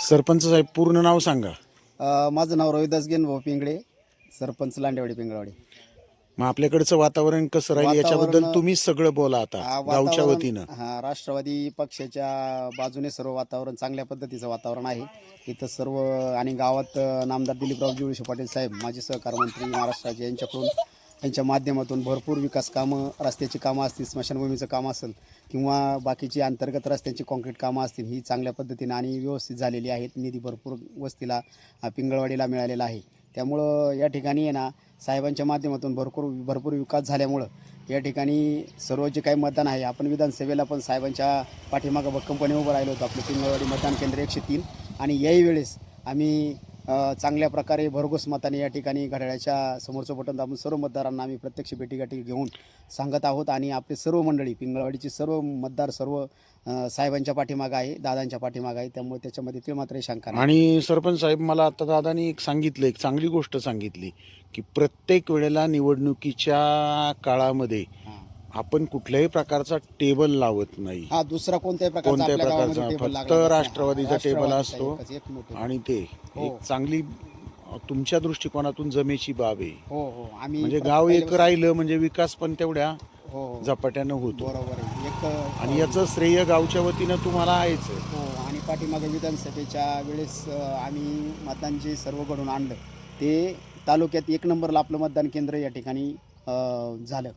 सरपंच साहेब पूर्ण नाव सांगा. माझं नाव रोहिदास गेनभाऊ पिंगळे, सरपंच लांडेवाडी पिंगळवाडी. मग आपल्याकडचं वातावरण कसं राहील याच्याबद्दल तुम्हीच सगळं बोला आता गावच्या वतीनं. राष्ट्रवादी पक्षाच्या बाजूने सर्व वातावरण चांगल्या पद्धतीचं वातावरण आहे इथं सर्व. आणि गावात नामदार दिलीपराव जुळशे पाटील साहेब माजी सहकार मंत्री महाराष्ट्राचे यांच्या माध्यमातून भरपूर विकास कामं, रस्त्याची कामं असतील, स्मशानभूमीचं काम असेल किंवा बाकीची अंतर्गत रस्त्यांची कॉन्क्रीट कामं असतील, ही चांगल्या पद्धतीने आणि व्यवस्थित झालेली आहेत. निधी भरपूर वस्तीला पिंगळवाडीला मिळालेला आहे. त्यामुळं या ठिकाणी आहे ना, साहेबांच्या माध्यमातून भरपूर विकास झाल्यामुळं या ठिकाणी सर्व जे काही मतदान आहे, आपण विधानसभेला पण साहेबांच्या पाठीमागं भक्कमपणे उभं राहिलो होतो. आपलं पिंगळवाडी मतदान केंद्र 103. आणि याही वेळेस आम्ही चांगल्या प्रकारे भरघोस मताने या ठिकाणी घड्याळाच्या समोरचं बटन दाबून सर्व मतदारांना आम्ही प्रत्यक्ष भेटीगाठी घेऊन सांगत आहोत. आणि आपले सर्व मंडळी, पिंगळवाडीची सर्व मतदार सर्व साहेबांच्या पाठीमागं आहे, दादांच्या पाठीमागं आहे. त्यामुळे त्याच्यामध्ये ते मात्र शंका नाही. आणि सरपंच साहेब, मला आता दादानी एक सांगितलं, एक चांगली गोष्ट सांगितली की प्रत्येक वेळेला निवडणुकीच्या काळामध्ये आपण कुठल्याही प्रकारचा टेबल लावत नाही. दुसरा कोणत्याही प्रकारचा फक्त राष्ट्रवादीचा टेबल असतो. आणि ते एक चांगली तुमच्या दृष्टिकोनातून जमेची बाब आहे. आम्ही म्हणजे गाव एक राहिलं म्हणजे विकास पण तेवढ्या झपाट्यानं होतो. बरोबर आहे. आणि याचं श्रेय गावच्या वतीनं तुम्हाला आहेच. आणि पाठीमागे विधानसभेच्या वेळेस आम्ही मतदान जे सर्व घडून आणलं ते तालुक्यात 1 नंबरला आपलं मतदान केंद्र या ठिकाणी झालं.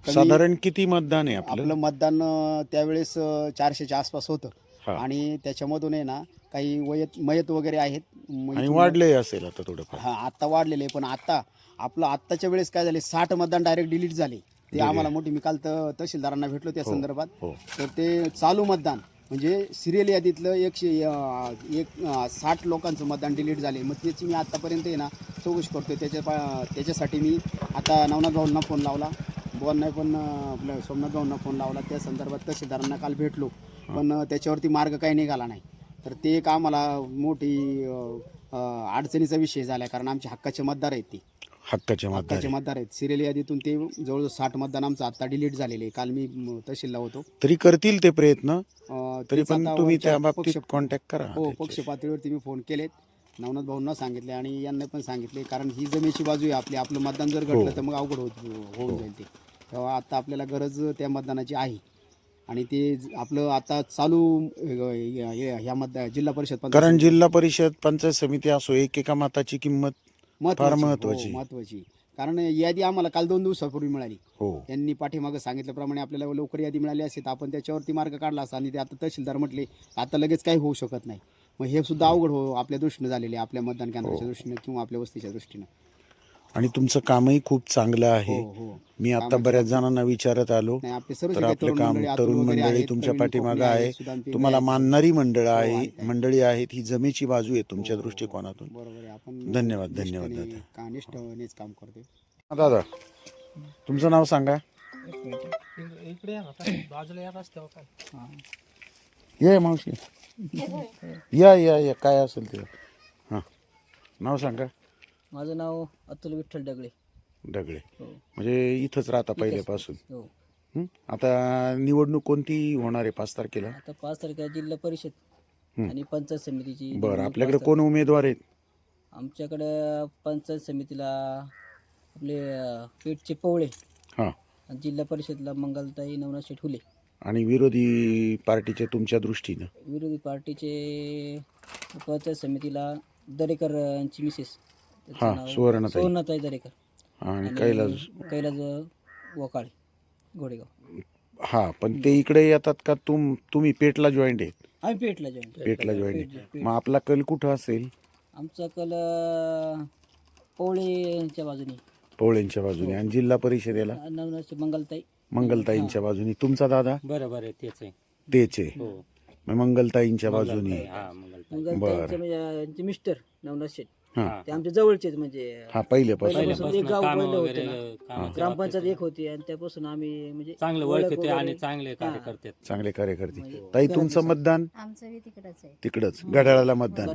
साधारण किती मतदान आहे आपलं मतदान त्यावेळेस 400च्या आसपास होतं. आणि त्याच्यामधून आहे ना, काही मयत वगैरे आहेत आणि वाढले असेल आता थोडंफार. आता वाढलेले. पण आता आपलं आत्ताच्या वेळेस काय झाले, 60 मतदान डायरेक्ट डिलीट झाले. ते आम्हाला मोठी, मी काल तहसीलदारांना भेटलो त्या संदर्भात. तर ते चालू मतदान म्हणजे सिरियल यादीतलं 60 लोकांचं मतदान डिलीट झाले. मग त्याची मी आत्तापर्यंत आहे ना चौकशी करतोय. त्याच्यासाठी मी आता नवनाथ भाऊंना फोन लावला, नाही पण आपल्या सोमनाथ भाऊंना फोन लावला. त्या संदर्भात तहसीलदारांना काल भेटलो, पण त्याच्यावरती मार्ग काही निघाला नाही. तर ते एक आम्हाला मोठी अडचणीचा विषय झाला, कारण आमचे हक्काचे मतदार आहेत. ते हक्काचे मतदार आहेत. सिरियल यादीतून ते जवळजवळ 60 मतदान आमचं आता डिलीट झालेले आहे. काल मी तहसीलला होतो. तरी करतील ते प्रयत्न. तरी पण तुम्ही त्या बाबतीत कॉन्टॅक्ट करा. पक्ष पातळीवरती मी फोन केलेत, नवनाथ भाऊंना सांगितले आणि यांना पण सांगितले. कारण ही जमेची बाजू आहे आपलं मतदान जर घडलं तर मग अवघड होऊन जाईल. तेव्हा आता आपल्याला गरज त्या मतदानाची आहे. आणि ते आपलं आता चालू ह्या जिल्हा परिषद, कारण जिल्हा परिषद पंचायत समिती असो, एकेका मताची किंमत फार महत्वाची. कारण यादी आम्हाला काल 2 दिवसापूर्वी मिळाली. यांनी पाठीमागं सांगितल्याप्रमाणे आपल्याला लवकर यादी मिळाली असते तर आपण त्याच्यावरती मार्ग काढला असता. आणि ते आता तहसीलदार म्हटले आता लगेच काही होऊ शकत नाही. मग हे सुद्धा अवघड आपल्या दृष्टीने झालेले, आपल्या मतदान केंद्राच्या दृष्टीने किंवा आपल्या वस्तीच्या दृष्टीने. आणि तुमचं कामही खूप चांगलं आहे. मी आता बऱ्याच जणांना विचारत आलो तर आपले काम तरुण मंडळी तुमच्या पाठीमागं आहे, तुम्हाला मानणारी मंडळी आहेत. ही जमेची बाजू आहे तुमच्या दृष्टिकोनातून. धन्यवाद. काम करते. दादा, तुमचं नाव सांगा. ये मावशी, या काय असेल ते. हां, नाव सांगा. माझं नाव अतुल विठ्ठल डगळे. म्हणजे इथंच राहता पहिल्यापासून. आता निवडणूक कोणती होणार आहे 5 तारखेला? आता 5 तारखेला जिल्हा परिषद आणि पंचायत समितीची. बरं, आपल्याकडे कोण उमेदवार आहेत? आमच्याकडे पंचायत समितीला आपले पेठचे पवळे, जिल्हा परिषदला मंगलताई नवनाथ शेठ हुले. आणि विरोधी पार्टीचे तुमच्या दृष्टीनं? विरोधी पार्टीचे पंचायत समितीला दरेकर यांची मिसेस सुवर्णाताई दरेकर आणि कैलास वकाळे घोडेगाव. पण ते इकडे येतात का? तुम्ही पेठला जॉईंट आहेत? आम्ही पेठला जॉईंट. मग आपला कल कुठं असेल? आमचा कल पवळेंच्या बाजूने. आणि जिल्हा परिषदेला मंगलताईंच्या बाजूने. तुमचा दादा? बरोबर आहे, तेच आहे. मंगलताईंच्या बाजूने. मंगलताईंचे मिस्टर नवनाथ शेठ ते आमच्या जवळचेच. म्हणजे पहिल्यापासून एक गाव पहिलं होतं, ग्रामपंचायत एक होती. आणि त्यापासून आम्ही म्हणजे चांगले ओळखते आणि चांगले कार्यकर्ते. ताई, तुमचं मतदान तिकडच घड्याळाला मतदान.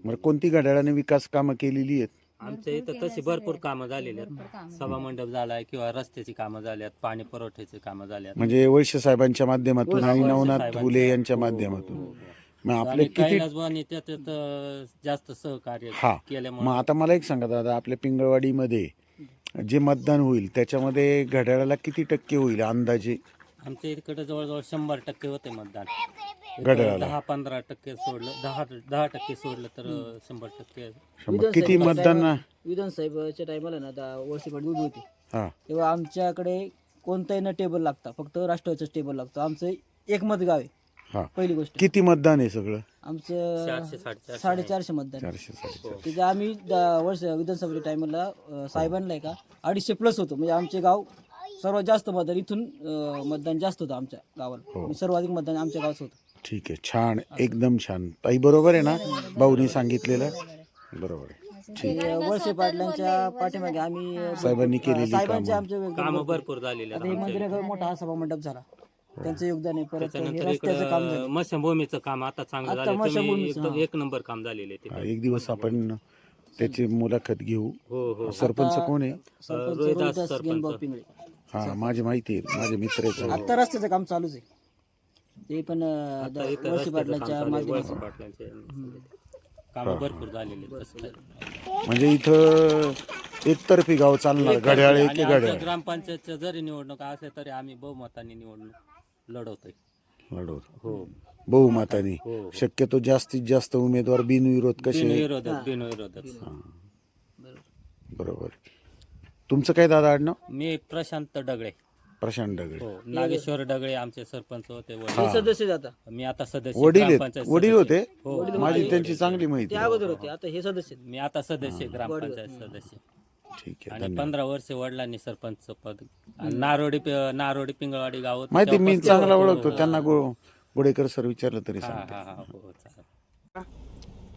मग कोणती घड्याळाने विकास कामं केलेली आहेत? आमच्या इथं तशी भरपूर कामं झालेली आहेत. सभा मंडप झालाय किंवा रस्त्याची कामं झाल्यात, पाणी पुरवठ्याची कामं झाल्यात. म्हणजे वळसे साहेबांच्या माध्यमातून आणि नवनाथ फुले यांच्या माध्यमातून. मग आपले आणि किती कैलासबानी त्याच्यात जास्त सहकार्य हा केल्यामुळे मग आता मला एक सांगा दादा, आपल्या पिंगळवाडीमध्ये जे मतदान होईल त्याच्यामध्ये घड्याळाला किती टक्के होईल अंदाजे? आमच्या इकडे जवळजवळ 100% होते मतदान. घड्याळाला 10-15% सोडलं, 10% सोडलं तर 100%. मग किती मतदान? विधानसाहेबच्या टायमाला ना आता वळसे पाटील उभी होती हा तेव्हा आमच्याकडे कोणताही न टेबल लागता, फक्त राष्ट्रवादीच टेबल लागतो. आमचं एक मत गाव आहे, हा पहिली गोष्ट. किती मतदान आहे सगळं? आमचं 400-450 450 मतदान आहे. 400. तिथे आम्ही वर्ष विधानसभेच्या टायमाला साहेबांना का 250+ होतो. म्हणजे आमचे गाव सर्वात जास्त मतदान इथून मतदान जास्त होतं आमच्या गावाला. म्हणजे सर्वाधिक मतदान आमच्या गावात होतं. ठीक आहे, छान, एकदम छान. ताई बरोबर आहे ना भाऊनी सांगितलेलं? बरोबर आहे. ते वळसे पाटलांच्या पाठीमागे आम्ही साहेबांनी केलेली साहेबांचे कामं. आमचे कामं भरपूर झालेले आता हे मंदिराकडे मोठा हा सभा मंडप झाला, त्यांचं योगदान आहे. परत हे त्याच्यानंतर रस्त्याचं काम इकडं झालं. मत्स्यभूमीचं काम आता चांगलं आता झालं. मत्स्यभूमीचं, तुम्ही एक नंबर काम झालेले हा, ते. एक दिवस आपण त्याची मुलाखत घेऊ. हो हो. सरपंच कोण आहे? सरपंच रोहिदास रोहिदास सरपंच. गेनभाऊ पिंगळे. हा, माझी माहिती आहे, माझे मित्र आहेत. आता रस्त्याचं काम चालूच आहे, ते पण आता इथं वळसे रस्त्याचं काम पाटलांच्या चालू आहे, माध्यमातून. वळसे पाटलांचे कामं भरपूर झालेले आहेत. तसं काही. म्हणजे इथं एकतर्फी गाव चालणार, घड्याळ आणि एके आमच्या घड्याळ ग्रामपंचायतच्या जरी निवडणुका असल्या तरी आम्ही बहुमताने निवडणूक लढवतोय. लढवत हो बहुमताने. हो. शक्यतो जास्तीत जास्त उमेदवार बिनविरोध कसे? बिनविरोधक. बरोबर. तुमचं काय दादा आडनाव? मी प्रशांत डगळे. प्रशांत डगळे. हो, नागेश्वर डगळे आमचे सरपंच होते. हे सदस्य जाता मी आता सदस्य वडील आहेत, ग्रामपंचायत वडील सदस्य. होते. हो, माझी त्यांची चांगली माहिती ते आहे. अगोदर होते, आता हे सदस्य आहेत. मी आता सदस्य ग्रामपंचायत सदस्य. ठीक आहे, आणि धन्यवाद. 15 वर्ष वडिलांनी सरपंच पद. आणि नारोडी पिंगळवाडी गाव होतं. माहिती मी तेव्हापासून- चांगला ओळखतो त्यांना. गोडेकर सर विचारलं तरी हा सांगते. हा हा हो चालेल.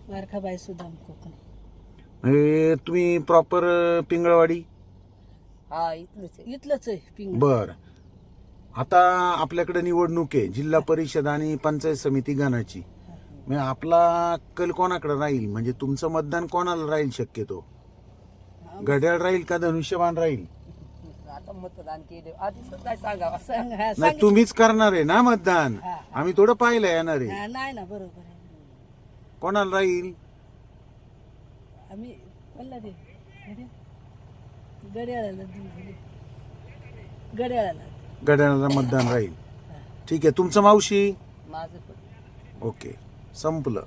वारखाबाई सुदाम कोकण. हे तुम्ही प्रॉपर पिंगळवाडी? हा इथलंच आहे पिंग. बर. आता आपल्याकडे निवडणूक आहे जिल्हा परिषद आणि पंचायत समिती गणाची. मग आपला कल कोणाकडे राहील? म्हणजे तुमचं मतदान कोणाला राहील शक्यतो? घड्याळ राहील का धनुष्यबाण राहील? आता मतदान केले आधीच काय सांगावं नाही, तुम्हीच करणार आहे ना मतदान? आम्ही थोडं पाहिलं येणार आहे. नाही ना बरोबर आहे. कोणाला राहील? आम्ही गड्याळाला घड्याळाला मतदान राहील. ठीक आहे. तुमचं मावशी? माझं पण ओके, संपलं.